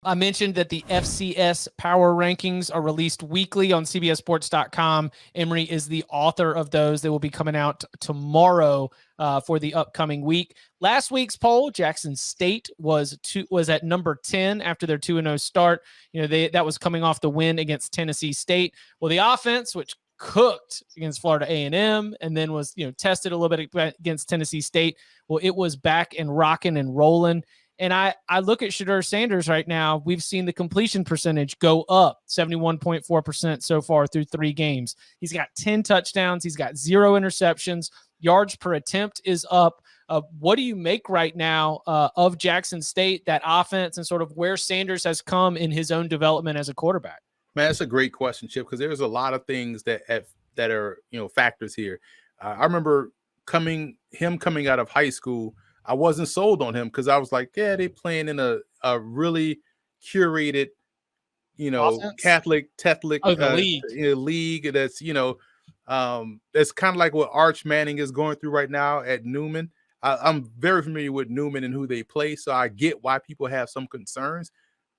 I mentioned that the FCS power rankings are released weekly on CBSSports.com. Emory is the author of those. They will be coming out tomorrow for the upcoming week. Last week's poll, Jackson State was at number 10 after their 2-0 start. That was coming off the win against Tennessee State. Well, the offense, which cooked against Florida A&M and then was tested a little bit against Tennessee State, well, it was back and rocking and rolling. And I look at Shedeur Sanders right now. We've seen the completion percentage go up 71.4% so far through 3 games. He's got 10 touchdowns. He's got 0 interceptions. Yards per attempt is up. What do you make right now of Jackson State, that offense, and sort of where Sanders has come in his own development as a quarterback? Man, that's a great question, Chip, because there's a lot of things that are factors here. I remember coming out of high school. I wasn't sold on him because I was like, yeah, they playing in a really curated, Catholic league that's, that's kind of like what Arch Manning is going through right now at Newman. I'm very familiar with Newman and who they play, so I get why people have some concerns.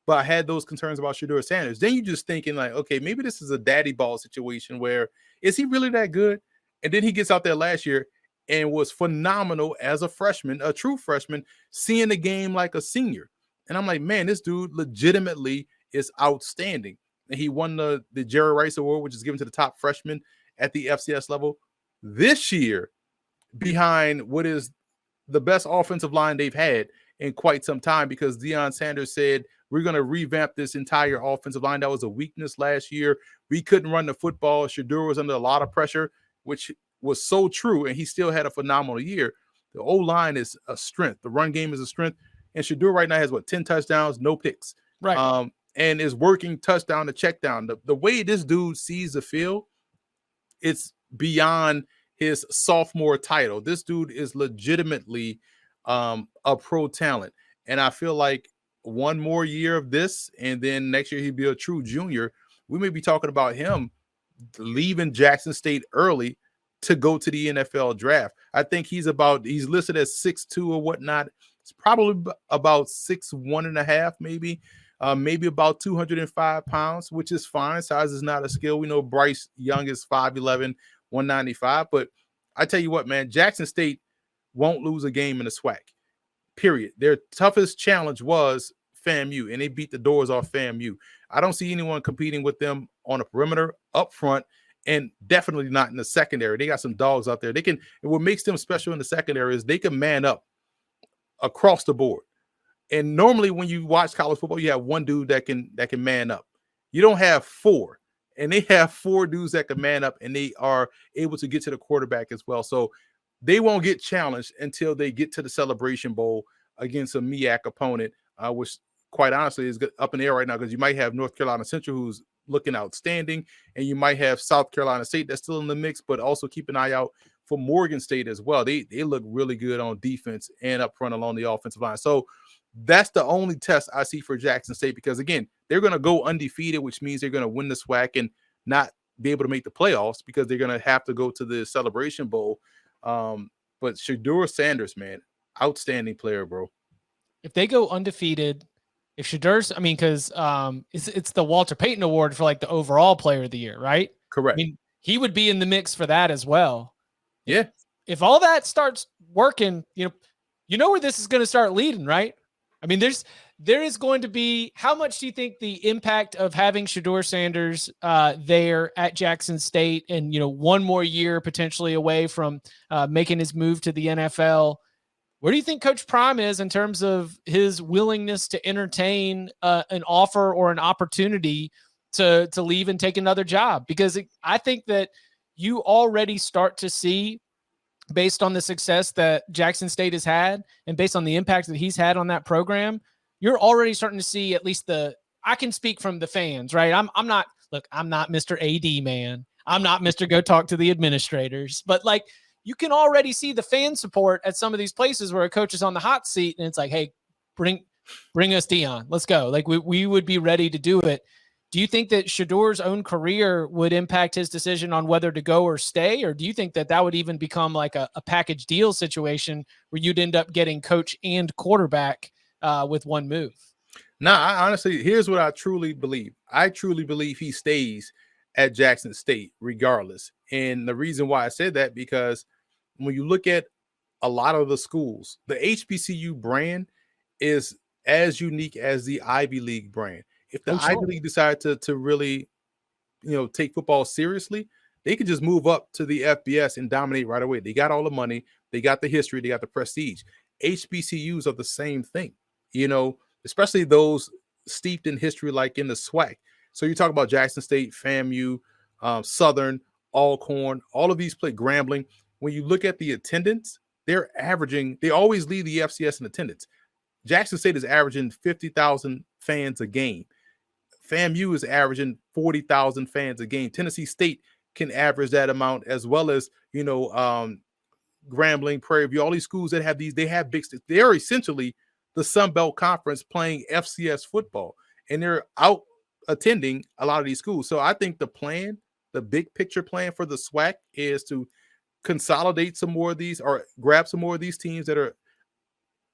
But I had those concerns about Shedeur Sanders. Then you're just thinking like, okay, maybe this is a daddy ball situation where is he really that good? And then he gets out there last year and was phenomenal as a freshman, a true freshman, seeing the game like a senior. And I'm like, man, this dude legitimately is outstanding. And he won the Jerry Rice Award, which is given to the top freshman at the FCS level this year, behind what is the best offensive line they've had in quite some time, because Deion Sanders said, we're going to revamp this entire offensive line. That was a weakness last year. We couldn't run the football. Shedeur was under a lot of pressure, which was so true, and he still had a phenomenal year. The O-line is a strength. The run game is a strength. And Shedeur right now has, 10 touchdowns, no picks. Right. And is working touchdown to check down. The way this dude sees the field, it's beyond his sophomore title. This dude is legitimately a pro talent. And I feel like one more year of this, and then next year he'd be a true junior. We may be talking about him leaving Jackson State early to go to the NFL draft. I think he's listed as 6'2" or whatnot. It's probably about 6'1.5", maybe about 205 pounds, which is fine. Size is not a skill. We know Bryce Young is 5'11", 195. But I tell you what, man, Jackson State won't lose a game in the SWAC. Period. Their toughest challenge was FAMU, and they beat the doors off FAMU. I don't see anyone competing with them on the perimeter, up front, and definitely not in the secondary. They got some dogs out there. And what makes them special in the secondary is they can man up across the board. And normally when you watch college football, you have one dude that can man up. You don't have 4. And they have 4 dudes that can man up, and they are able to get to the quarterback as well. So they won't get challenged until they get to the Celebration Bowl against a MEAC opponent, which quite honestly is up in the air right now, because you might have North Carolina Central, who's looking outstanding, and you might have South Carolina State that's still in the mix, but also keep an eye out for Morgan State as well. They look really good on defense and up front along the offensive line. So that's the only test I see for Jackson State, because again, they're going to go undefeated, which means they're going to win the SWAC and not be able to make the playoffs because they're going to have to go to the Celebration Bowl. But Shedeur Sanders, man, outstanding player, bro. If they go undefeated, if Shedeur's, because it's the Walter Payton Award for like the overall player of the year, right? Correct. He would be in the mix for that as well. Yeah. If all that starts working, you know where this is going to start leading, right? There is going to be, how much do you think the impact of having Shedeur Sanders there at Jackson State and, one more year potentially away from making his move to the NFL, where do you think Coach Prime is in terms of his willingness to entertain an offer or an opportunity to leave and take another job? Because I think that you already start to see, based on the success that Jackson State has had and based on the impact that he's had on that program, you're already starting to see at least I can speak from the fans, right? I'm not Mr. AD man. I'm not Mr. Go talk to the administrators, but you can already see the fan support at some of these places where a coach is on the hot seat and it's like, hey, bring us Deion. Let's go. We would be ready to do it. Do you think that Shedeur's own career would impact his decision on whether to go or stay? Or do you think that would even become like a package deal situation where you'd end up getting coach and quarterback with one move? Nah, I honestly, here's what I truly believe. I truly believe he stays at Jackson State regardless. And the reason why I said that, because when you look at a lot of the schools, the HBCU brand is as unique as the Ivy League brand. If the Oh, Ivy sure. League decided to really, take football seriously, they could just move up to the FBS and dominate right away. They got all the money, they got the history, they got the prestige. HBCUs are the same thing, especially those steeped in history, like in the SWAC. So you talk about Jackson State, FAMU, Southern, Alcorn, all of these play Grambling. When you look at the attendance, they always lead the FCS in attendance. Jackson State is averaging 50,000 fans a game. FAMU is averaging 40,000 fans a game. Tennessee State can average that amount, as well as, Grambling, Prairie View, all these schools that have they have big, they're essentially the Sun Belt Conference playing FCS football, and they're out attending a lot of these schools. So I think the big picture plan for the SWAC is to consolidate some more of these, or grab some more of these teams that are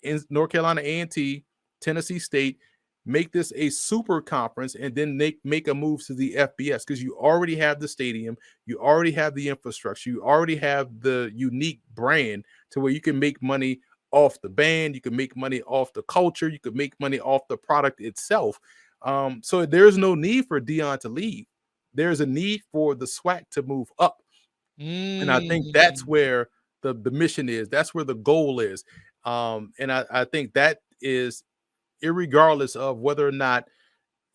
in North Carolina A&T, Tennessee State, make this a super conference, and then make a move to the FBS, because you already have the stadium, you already have the infrastructure, you already have the unique brand to where you can make money off the band, you can make money off the culture, you can make money off the product itself. So there's no need for Deion to leave. There's a need for the SWAC to move up. And I think that's where the mission is. That's where the goal is. And I think that is irregardless of whether or not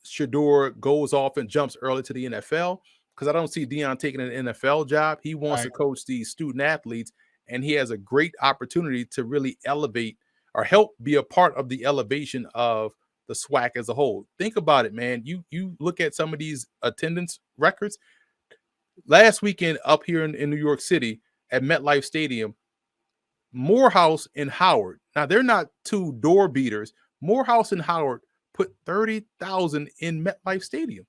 Shedeur goes off and jumps early to the NFL, because I don't see Deion taking an NFL job. He wants to coach these student athletes, and he has a great opportunity to really elevate or help be a part of the elevation of the SWAC as a whole. Think about it, man. You look at some of these attendance records. Last weekend up here in New York City at MetLife Stadium, Morehouse and Howard. Now, they're not two door beaters. Morehouse and Howard put 30,000 in MetLife Stadium.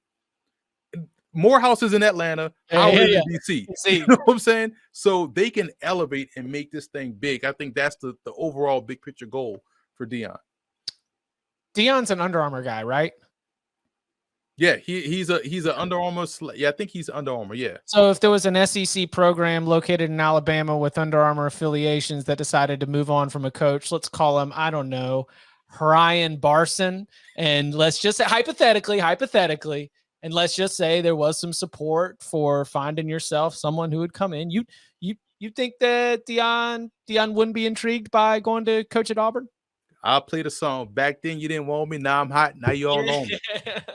Morehouse is in Atlanta, Howard is in DC. You know what I'm saying? So they can elevate and make this thing big. I think that's the overall big picture goal for Deion. Deion's an Under Armour guy, right? Yeah, he's an Under Armour. Yeah, I think he's Under Armour. Yeah. So if there was an SEC program located in Alabama with Under Armour affiliations that decided to move on from a coach, let's call him, I don't know, Ryan Barson, and let's just say hypothetically, and let's just say there was some support for finding yourself someone who would come in. You think that Deion wouldn't be intrigued by going to coach at Auburn? I'll play the song. Back then you didn't want me. Now I'm hot. Now you all on me.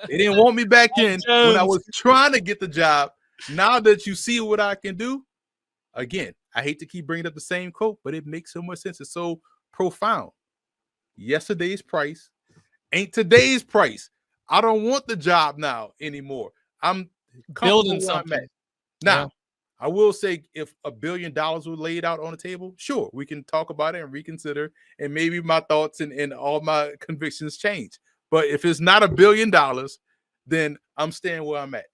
They didn't want me back then when I was trying to get the job. Now that you see what I can do, again, I hate to keep bringing up the same quote, but it makes so much sense. It's so profound. Yesterday's price ain't today's price. I don't want the job now anymore. I'm building something. Now, I will say, if $1 billion were laid out on the table, sure, we can talk about it and reconsider, and maybe my thoughts and all my convictions change. But if it's not $1 billion, then I'm staying where I'm at.